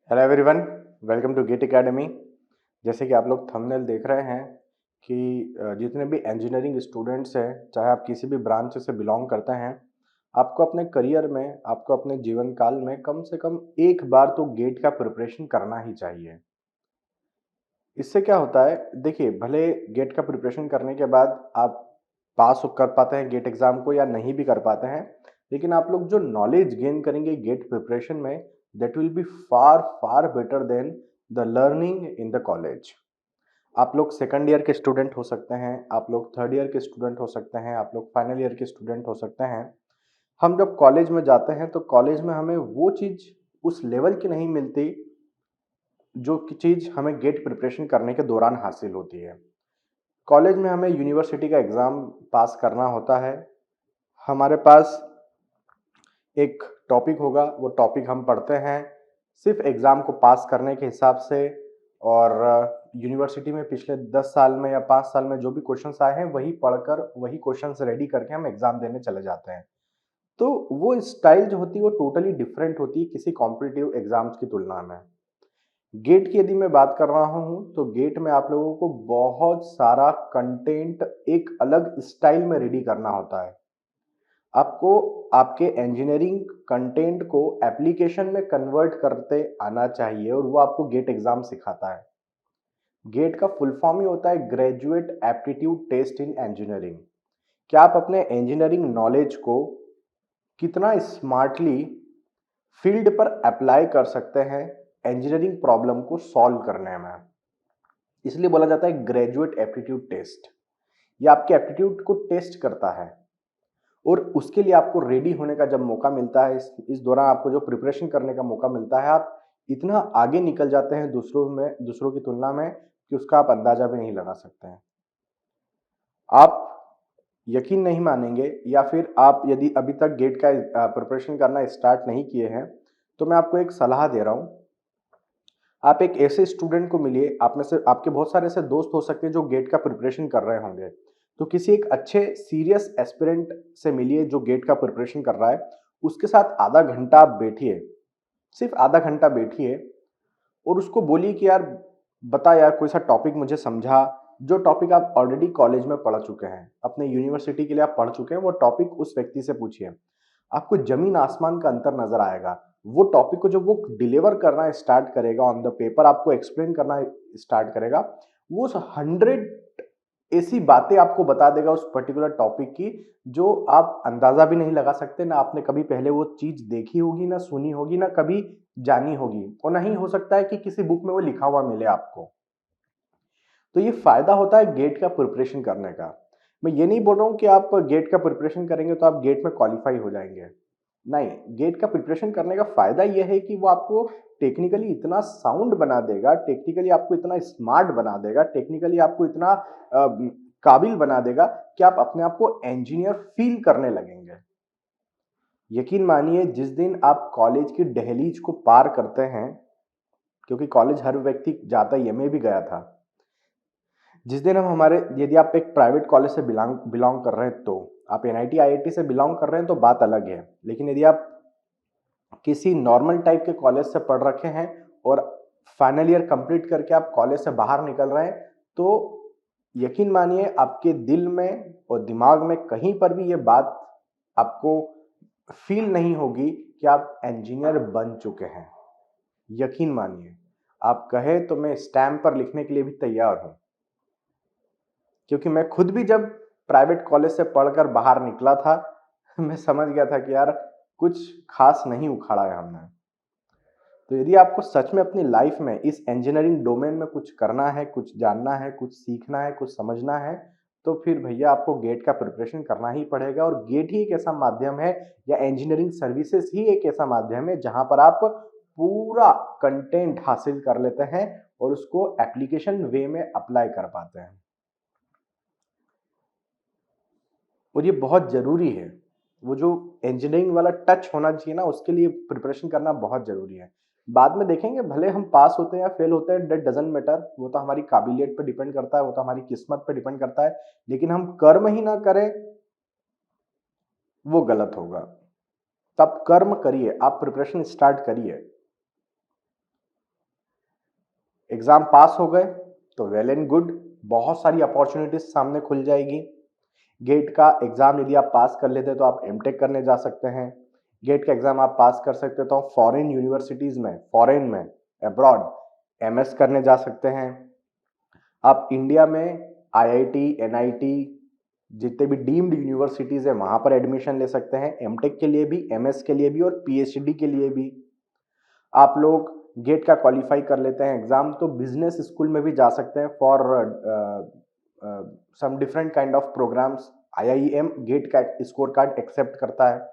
Hello everyone, welcome to GATE academy. जैसे कि आप लोग थंबनेल देख रहे हैं कि जितने भी इंजीनियरिंग स्टूडेंट्स हैं, चाहे आप किसी भी ब्रांच से बिलोंग करते हैं, आपको अपने करियर में, आपको अपने जीवन काल में कम से कम एक बार तो गेट का प्रिपरेशन करना ही चाहिए। इससे क्या होता है, देखिए भले गेट का प्रिपरेशन करने के बाद आप पास कर पाते हैं गेट एग्ज़ाम को या नहीं भी कर पाते हैं, लेकिन आप लोग जो नॉलेज गेन करेंगे गेट प्रिपरेशन में, that will be far far better than the learning in the college. आप लोग सेकंड ईयर के स्टूडेंट हो सकते हैं, आप लोग थर्ड ईयर के स्टूडेंट हो सकते हैं, आप लोग फाइनल ईयर के स्टूडेंट हो सकते हैं। हम जब कॉलेज में जाते हैं तो कॉलेज में हमें वो चीज़ उस लेवल की नहीं मिलती जो कि चीज़ हमें गेट प्रिपरेशन करने के दौरान हासिल होती है। कॉलेज में हमें यूनिवर्सिटी का एग्ज़ाम पास करना होता है। हमारे पास एक टॉपिक होगा, वो टॉपिक हम पढ़ते हैं सिर्फ़ एग्ज़ाम को पास करने के हिसाब से। और यूनिवर्सिटी में पिछले 10 साल में या 5 साल में जो भी क्वेश्चंस आए हैं, वही पढ़कर, वही क्वेश्चंस रेडी करके हम एग्ज़ाम देने चले जाते हैं। तो वो स्टाइल जो होती है, वो टोटली डिफरेंट होती है किसी कॉम्पिटिटिव एग्ज़ाम्स की तुलना में। गेट की यदि मैं बात कर रहा हूँ, तो गेट में आप लोगों को बहुत सारा कंटेंट एक अलग स्टाइल में रेडी करना होता है। आपको आपके इंजीनियरिंग कंटेंट को एप्लीकेशन में कन्वर्ट करते आना चाहिए और वो आपको गेट एग्ज़ाम सिखाता है। गेट का फुल फॉर्म ही होता है graduate aptitude test in engineering. क्या आप अपने इंजीनियरिंग नॉलेज को कितना स्मार्टली फील्ड पर अप्लाई कर सकते हैं इंजीनियरिंग प्रॉब्लम को सॉल्व करने में। इसलिए बोला जाता है ग्रेजुएट एप्टीट्यूड टेस्ट। ये आपके एप्टीट्यूड को टेस्ट करता है और उसके लिए आपको रेडी होने का जब मौका मिलता है, इस दौरान आपको जो प्रिपरेशन करने का मौका मिलता है, आप इतना आगे निकल जाते हैं दूसरों की तुलना में कि उसका आप अंदाजा भी नहीं लगा सकते हैं। आप यकीन नहीं मानेंगे, या फिर आप यदि अभी तक गेट का प्रिपरेशन करना स्टार्ट नहीं किए हैं, तो मैं आपको एक सलाह दे रहा हूँ। आप एक ऐसे स्टूडेंट को मिलिए, आप में से आपके बहुत सारे ऐसे दोस्त हो सकते हैं जो गेट का प्रिपरेशन कर रहे होंगे। तो किसी एक अच्छे सीरियस एस्पिरेंट से मिलिए जो गेट का प्रिपरेशन कर रहा है, उसके साथ आधा घंटा आप बैठिए, सिर्फ आधा घंटा बैठिए और उसको बोलिए कि यार बता यार, कोई सा टॉपिक मुझे समझा। जो टॉपिक आप ऑलरेडी कॉलेज में पढ़ चुके हैं, अपने यूनिवर्सिटी के लिए आप पढ़ चुके हैं, वो टॉपिक उस व्यक्ति से पूछिए। आपको जमीन आसमान का अंतर नजर आएगा। वो टॉपिक को जब वो डिलीवर करना स्टार्ट करेगा, ऑन द पेपर आपको एक्सप्लेन करना स्टार्ट करेगा, वो 100 ऐसी बातें आपको बता देगा उस पर्टिकुलर टॉपिक की, जो आप अंदाजा भी नहीं लगा सकते। ना आपने कभी पहले वो चीज देखी होगी, ना सुनी होगी, ना कभी जानी होगी, और ना ही हो सकता है कि किसी बुक में वो लिखा हुआ मिले आपको। तो ये फायदा होता है गेट का प्रिपरेशन करने का। मैं ये नहीं बोल रहा हूँ कि आप गेट का प्रिपरेशन करेंगे तो आप गेट में क्वालिफाई हो जाएंगे। नहीं, गेट का प्रिपरेशन करने का फायदा यह है कि वो आपको टेक्निकली इतना साउंड बना देगा, टेक्निकली आपको इतना स्मार्ट बना देगा, टेक्निकली आपको इतना काबिल बना देगा कि आप अपने आप को इंजीनियर फील करने लगेंगे। यकीन मानिए, जिस दिन आप कॉलेज की दहलीज को पार करते हैं, क्योंकि कॉलेज हर व्यक्ति जाता है, ये मैं भी गया था। जिस दिन हम हमारे यदि आप एक प्राइवेट कॉलेज से बिलोंग बिलोंग कर रहे हैं, तो आप एनआईटी आईआईटी से बिलोंग कर रहे हैं तो बात अलग है। लेकिन यदि आप किसी नॉर्मल टाइप के कॉलेज से पढ़ रखे हैं और फाइनल ईयर कंप्लीट करके आप कॉलेज से बाहर निकल रहे हैं, तो यकीन मानिए आपके दिल में और दिमाग में कहीं पर भी ये बात आपको फील नहीं होगी कि आप इंजीनियर बन चुके हैं। यकीन मानिए, आप कहे तो मैं स्टैम्प पर लिखने के लिए भी तैयार हूं, क्योंकि मैं खुद भी जब प्राइवेट कॉलेज से पढ़कर बाहर निकला था, मैं समझ गया था कि यार कुछ खास नहीं उखाड़ा है हमने। तो यदि आपको सच में अपनी लाइफ में इस इंजीनियरिंग डोमेन में कुछ करना है, कुछ जानना है, कुछ सीखना है, कुछ समझना है, तो फिर भैया आपको गेट का प्रिपरेशन करना ही पड़ेगा। और गेट ही एक ऐसा माध्यम है, या इंजीनियरिंग सर्विसेज ही एक ऐसा माध्यम है, जहां पर आप पूरा कंटेंट हासिल कर लेते हैं और उसको एप्लीकेशन वे में अप्लाई कर पाते हैं। और ये बहुत ज़रूरी है। वो जो इंजीनियरिंग वाला टच होना चाहिए ना, उसके लिए प्रिपरेशन करना बहुत ज़रूरी है। बाद में देखेंगे, भले हम पास होते हैं या फेल होते हैं, दैट डज़न्ट मैटर। वो तो हमारी काबिलियत पे डिपेंड करता है, वो तो हमारी किस्मत पे डिपेंड करता है। लेकिन हम कर्म ही ना करें, वो गलत होगा। तब कर्म करिए, आप प्रिपरेशन स्टार्ट करिए। एग्ज़ाम पास हो गए तो वेल एंड गुड, बहुत सारी अपॉर्चुनिटीज़ सामने खुल जाएगी। गेट का एग्ज़ाम यदि आप पास कर लेते हैं तो आप एमटेक करने जा सकते हैं। गेट का एग्ज़ाम आप पास कर सकते हो तो फॉरेन यूनिवर्सिटीज़ में, फॉरेन में, अब्रॉड एमएस करने जा सकते हैं। आप इंडिया में आईआईटी, एनआईटी जितने भी डीम्ड यूनिवर्सिटीज़ हैं वहाँ पर एडमिशन ले सकते हैं, एमटेक के लिए भी, एमएस के लिए भी और पीएचडी के लिए भी। आप लोग गेट का क्वालिफाई कर लेते हैं एग्ज़ाम तो बिजनेस स्कूल में भी जा सकते हैं for some different kind of programs. IIM GATE का स्कोर कार्ड एक्सेप्ट करता है।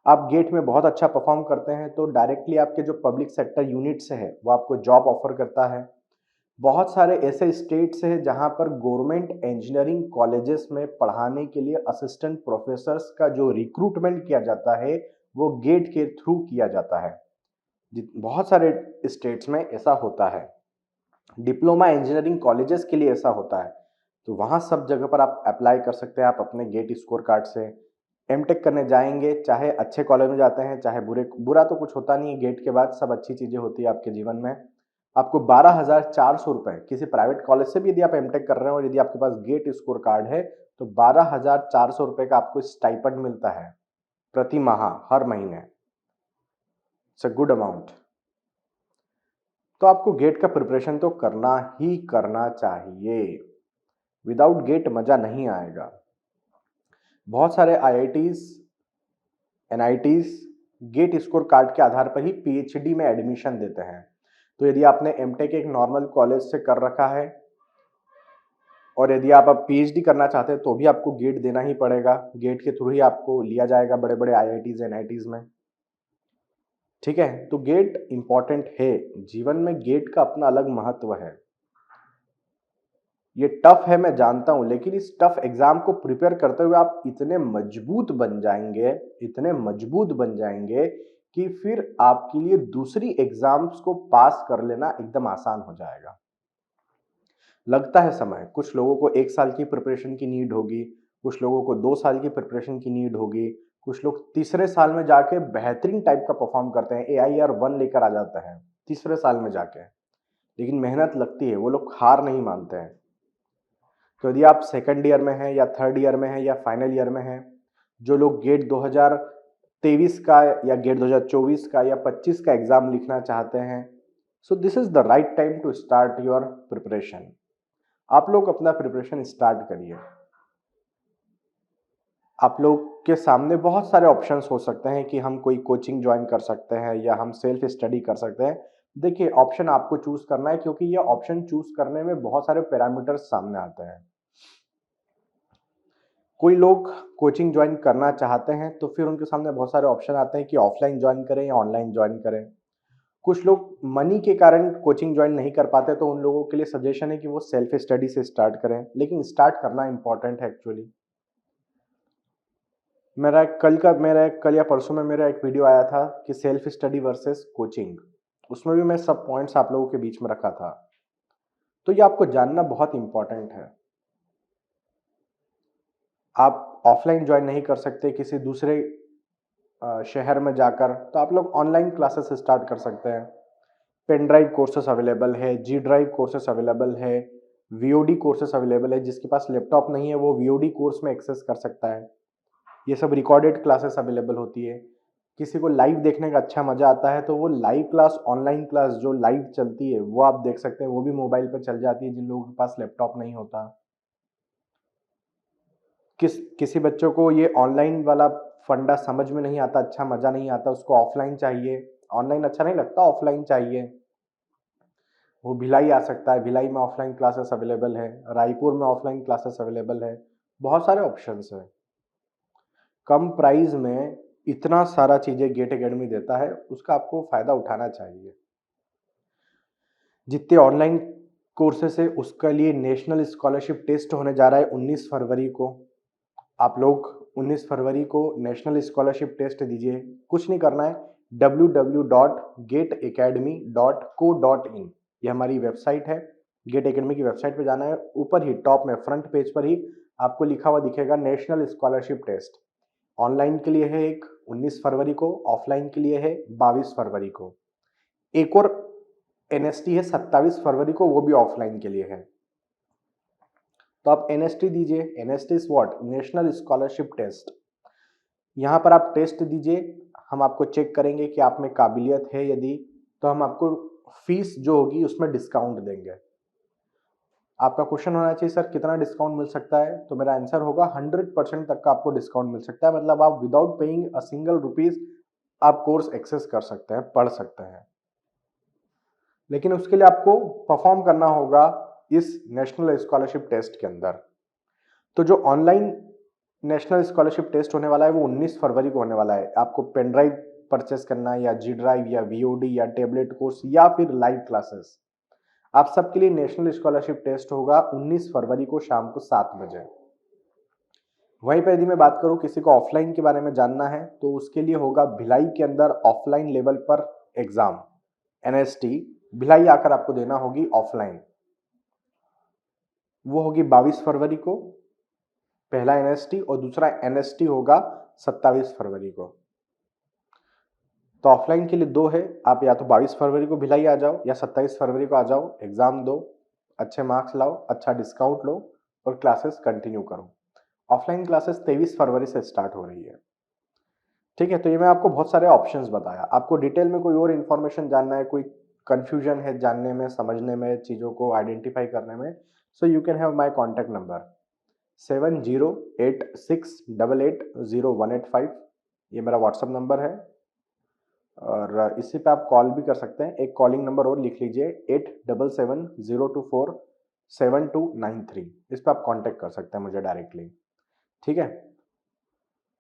आप गेट में बहुत अच्छा परफॉर्म करते हैं तो डायरेक्टली आपके जो पब्लिक सेक्टर यूनिट्स है वो आपको जॉब ऑफर करता है। बहुत सारे ऐसे स्टेट्स हैं जहां पर गवर्नमेंट इंजीनियरिंग कॉलेजेस में पढ़ाने के लिए असिस्टेंट प्रोफेसर्स का जो रिक्रूटमेंट किया जाता है वो गेट के थ्रू किया जाता है। बहुत सारे स्टेट्स में ऐसा होता है। डिप्लोमा इंजीनियरिंग कॉलेजेस के लिए ऐसा होता है तो वहाँ सब जगह पर आप अप्लाई कर सकते हैं। आप अपने गेट स्कोर कार्ड से एमटेक करने जाएंगे, चाहे अच्छे कॉलेज में जाते हैं चाहे बुरे, बुरा तो कुछ होता नहीं है, गेट के बाद सब अच्छी चीज़ें होती है आपके जीवन में। आपको 12,400 रुपये किसी प्राइवेट कॉलेज से भी यदि आप एमटेक कर रहे हो और यदि आपके पास गेट स्कोर कार्ड है तो 12,400 रुपये का आपको स्टाइपेंड मिलता है प्रति माह, हर महीने। It's a good amount. तो आपको गेट का प्रिपरेशन तो करना ही करना चाहिए। विदाउट गेट मजा नहीं आएगा। बहुत सारे IITs, NITs GATE score card के आधार पर ही पीएचडी में एडमिशन देते हैं। तो यदि आपने एमटेक एक नॉर्मल कॉलेज से कर रखा है और यदि आप अब पीएचडी करना चाहते हैं तो भी आपको गेट देना ही पड़ेगा। गेट के थ्रू ही आपको लिया जाएगा बड़े बड़े आईआईटीज, एनआईटीज में। ठीक है, तो गेट इंपॉर्टेंट है। जीवन में गेट का अपना अलग महत्व है। ये टफ है मैं जानता हूं, लेकिन इस टफ एग्जाम को प्रिपेयर करते हुए आप इतने मजबूत बन जाएंगे, इतने मजबूत बन जाएंगे कि फिर आपके लिए दूसरी एग्जाम्स को पास कर लेना एकदम आसान हो जाएगा। लगता है समय, कुछ लोगों को 1 साल की प्रिपरेशन की नीड होगी, कुछ लोगों को 2 साल की प्रिपरेशन की नीड होगी, कुछ लोग तीसरे साल में जाके बेहतरीन टाइप का परफॉर्म करते हैं, AIR 1 लेकर आ जाते हैं तीसरे साल में जाके। लेकिन मेहनत लगती है, वो लोग हार नहीं मानते हैं। तो यदि आप सेकंड ईयर में हैं या थर्ड ईयर में हैं या फाइनल ईयर में हैं, जो लोग गेट 2023 का या गेट 2024 का या 25 का एग्जाम लिखना चाहते हैं, so this is the right time to start your preparation. आप लोग अपना प्रिपरेशन स्टार्ट करिए। आप लोग के सामने बहुत सारे ऑप्शंस हो सकते हैं कि हम कोई कोचिंग ज्वाइन कर सकते हैं या हम सेल्फ स्टडी कर सकते हैं। देखिए, ऑप्शन आपको चूज करना है क्योंकि ये ऑप्शन चूज करने में बहुत सारे पैरामीटर्स सामने आते हैं। कोई लोग कोचिंग ज्वाइन करना चाहते हैं तो फिर उनके सामने बहुत सारे ऑप्शन आते हैं कि ऑफलाइन ज्वाइन करें या ऑनलाइन ज्वाइन करें। कुछ लोग मनी के कारण कोचिंग ज्वाइन नहीं कर पाते तो उन लोगों के लिए सजेशन है कि वो सेल्फ स्टडी से स्टार्ट करें, लेकिन स्टार्ट करना इंपॉर्टेंट है एक्चुअली। मेरा कल या परसों में मेरा एक वीडियो आया था कि सेल्फ स्टडी वर्सेस कोचिंग। उसमें भी मैं सब पॉइंट्स आप लोगों के बीच में रखा था। तो ये आपको जानना बहुत इंपॉर्टेंट है। आप ऑफलाइन ज्वाइन नहीं कर सकते किसी दूसरे शहर में जाकर, तो आप लोग ऑनलाइन क्लासेस स्टार्ट कर सकते हैं। पेन ड्राइव कोर्सेस अवेलेबल है, जी ड्राइव कोर्सेस अवेलेबल है, वीओडी कोर्सेस अवेलेबल है। जिसके पास लैपटॉप नहीं है वो वीओडी कोर्स में एक्सेस कर सकता है। ये सब रिकॉर्डेड क्लासेस अवेलेबल होती है। किसी को लाइव देखने का अच्छा मजा आता है तो वो लाइव क्लास, ऑनलाइन क्लास जो लाइव चलती है वो आप देख सकते हैं। वो भी मोबाइल पर चल जाती है जिन लोगों के पास लैपटॉप नहीं होता। किसी बच्चों को ये ऑनलाइन वाला फंडा समझ में नहीं आता, अच्छा मजा नहीं आता, उसको ऑफलाइन चाहिए। ऑनलाइन अच्छा नहीं लगता, ऑफलाइन चाहिए। वो भिलाई आ सकता है, भिलाई में ऑफलाइन क्लासेस अवेलेबल है, रायपुर में ऑफलाइन क्लासेस अवेलेबल है। बहुत सारे ऑप्शंस हैं। कम प्राइस में इतना सारा चीजें गेट एकेडमी देता है, उसका आपको फायदा उठाना चाहिए। जितने ऑनलाइन कोर्सेस है उसके लिए नेशनल स्कॉलरशिप टेस्ट होने जा रहा है 19 फरवरी को। आप लोग 19 फरवरी को नेशनल स्कॉलरशिप टेस्ट दीजिए। कुछ नहीं करना है, www.gateacademy.co.in ये हमारी वेबसाइट है। गेट एकेडमी की वेबसाइट पे जाना है। ऊपर ही टॉप में फ्रंट पेज पर ही आपको लिखा हुआ दिखेगा नेशनल स्कॉलरशिप टेस्ट। ऑनलाइन के लिए है एक 19 फरवरी को, ऑफलाइन के लिए है 22 फरवरी को। एक और एनएसटी है 27 फरवरी को, वो भी ऑफलाइन के लिए है। तो आप एनएसटी दीजिए। NST is what? National scholarship test. यहाँ पर आप टेस्ट दीजिए, हम आपको चेक करेंगे कि आप में काबिलियत है, यदि तो हम आपको फीस जो होगी उसमें डिस्काउंट देंगे। आपका क्वेश्चन होना चाहिए सर कितना डिस्काउंट मिल सकता है, तो मेरा आंसर होगा 100% तक का आपको डिस्काउंट मिल सकता है। मतलब आप without paying a single rupees आप कोर्स एक्सेस कर सकते हैं, पढ़ सकते हैं। लेकिन उसके लिए आपको परफॉर्म करना होगा इस नेशनल स्कॉलरशिप टेस्ट के अंदर। तो जो ऑनलाइन नेशनल स्कॉलरशिप टेस्ट होने वाला है वो 19 फरवरी को होने वाला है। आपको पेन ड्राइव परचेस करना है, या जी ड्राइव, या वीओडी, या टेबलेट कोर्स, या फिर लाइव क्लासेस, आप सबके लिए नेशनल स्कॉलरशिप टेस्ट होगा 19 फरवरी को शाम को 7 बजे। वहीं पर यदि मैं बात करूं किसी को ऑफलाइन के बारे में जानना है, तो उसके लिए होगा भिलाई के अंदर ऑफलाइन लेवल पर एग्जाम, एनएसटी भिलाई आकर आपको देना होगी ऑफलाइन। वो होगी 22 फरवरी को, पहला एनएसटी, और दूसरा एनएसटी होगा 27 फरवरी को। तो ऑफलाइन के लिए दो है, आप या तो 22 फरवरी को भिलाई आ जाओ या 27 फरवरी को आ जाओ, एग्जाम दो, अच्छे मार्क्स लाओ, अच्छा डिस्काउंट लो और क्लासेस कंटिन्यू करो। ऑफलाइन क्लासेस 23 फरवरी से स्टार्ट हो रही है। ठीक है, तो ये मैं आपको बहुत सारे ऑप्शंस बताया। आपको डिटेल में कोई और इन्फॉर्मेशन जानना है, कोई कंफ्यूजन है जानने में, समझने में, चीज़ों को आइडेंटिफाई करने में, so you can have my contact number 7086880185। ये मेरा व्हाट्सअप नंबर है, और इसी पे आप कॉल भी कर सकते हैं। एक कॉलिंग नंबर और लिख लीजिए 8770247293। इस पर आप कांटेक्ट कर सकते हैं मुझे डायरेक्टली। ठीक है,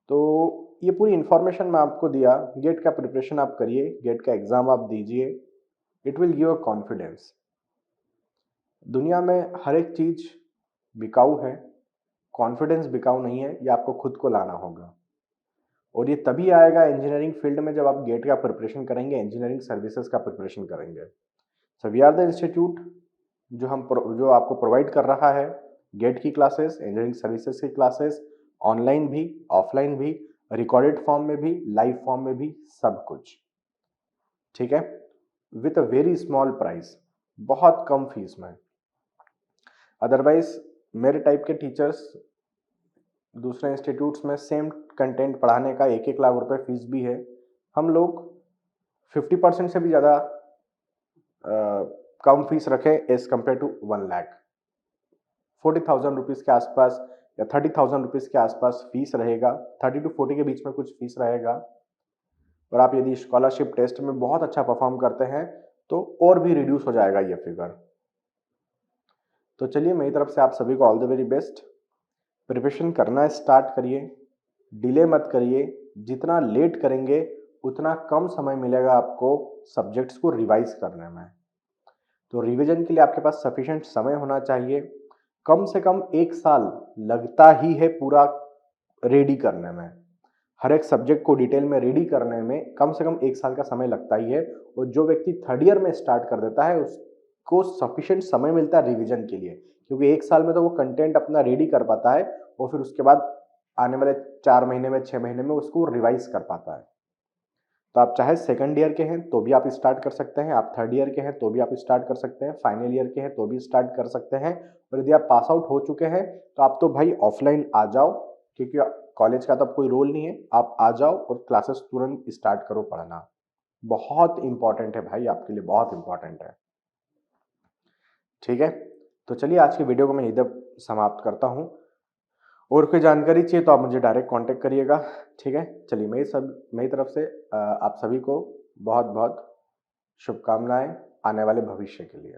तो ये पूरी इन्फॉर्मेशन मैं आपको दिया। गेट का प्रिपरेशन आप करिए, गेट का एग्ज़ाम आप दीजिए, it will give a confidence. दुनिया में हर एक चीज़ बिकाऊ है, कॉन्फिडेंस बिकाऊ नहीं है, ये आपको खुद को लाना होगा। और ये तभी आएगा इंजीनियरिंग फील्ड में जब आप गेट का प्रिपरेशन करेंगे, इंजीनियरिंग सर्विसेज का प्रिपरेशन करेंगे। So we are the institute जो आपको प्रोवाइड कर रहा है गेट की क्लासेस, इंजीनियरिंग सर्विसेज की क्लासेस, ऑनलाइन भी, ऑफलाइन भी, रिकॉर्डेड फॉर्म में भी, लाइव फॉर्म में भी, सब कुछ। ठीक है, with a very small price, बहुत कम फीस में। अदरवाइज मेरे टाइप के टीचर्स दूसरे इंस्टीट्यूट्स में सेम कंटेंट पढ़ाने का 1-1 लाख रुपए फीस भी है। हम लोग 50% से भी ज़्यादा कम फीस रखें as compared to 1 lakh. 40,000 rupees के आसपास या 30,000 रुपीज़ के आसपास फीस रहेगा, 30 to 40 के बीच में कुछ फीस रहेगा। और आप यदि स्कॉलरशिप टेस्ट में बहुत अच्छा परफॉर्म करते हैं तो और भी रिड्यूस हो जाएगा ये फिगर। तो चलिए, मेरी तरफ से आप सभी को all the very best. Preparation करना स्टार्ट करिए, डिले मत करिए। जितना लेट करेंगे उतना कम समय मिलेगा आपको सब्जेक्ट्स को रिवाइज करने में। तो रिवीजन के लिए आपके पास सफिशिएंट समय होना चाहिए। कम से कम 1 साल लगता ही है पूरा रेडी करने में। हर एक सब्जेक्ट को डिटेल में रेडी करने में कम से कम 1 साल का समय लगता ही है। और जो व्यक्ति थर्ड ईयर में स्टार्ट कर देता है उसको सफिशिएंट समय मिलता है रिवीजन के लिए, क्योंकि 1 साल में तो वो कंटेंट अपना रेडी कर पाता है और फिर उसके बाद आने वाले 4 महीने में, 6 महीने में उसको रिवाइज कर पाता है। तो आप चाहे सेकंड ईयर के हैं तो भी आप स्टार्ट कर सकते हैं, आप थर्ड ईयर के हैं तो भी आप स्टार्ट कर सकते हैं, फाइनल ईयर के हैं तो भी स्टार्ट कर सकते हैं। और यदि आप पास आउट हो चुके हैं तो आप तो भाई ऑफलाइन आ जाओ, क्योंकि कॉलेज का तो कोई रोल नहीं है। आप आ जाओ और क्लासेस तुरंत स्टार्ट करो पढ़ना। बहुत इंपॉर्टेंट है भाई, आपके लिए बहुत इंपॉर्टेंट है। ठीक है, तो चलिए आज की वीडियो को मैं इधर समाप्त करता हूँ। और कोई जानकारी चाहिए तो आप मुझे डायरेक्ट कांटेक्ट करिएगा। ठीक है, चलिए मेरी तरफ से आप सभी को बहुत बहुत शुभकामनाएं आने वाले भविष्य के लिए।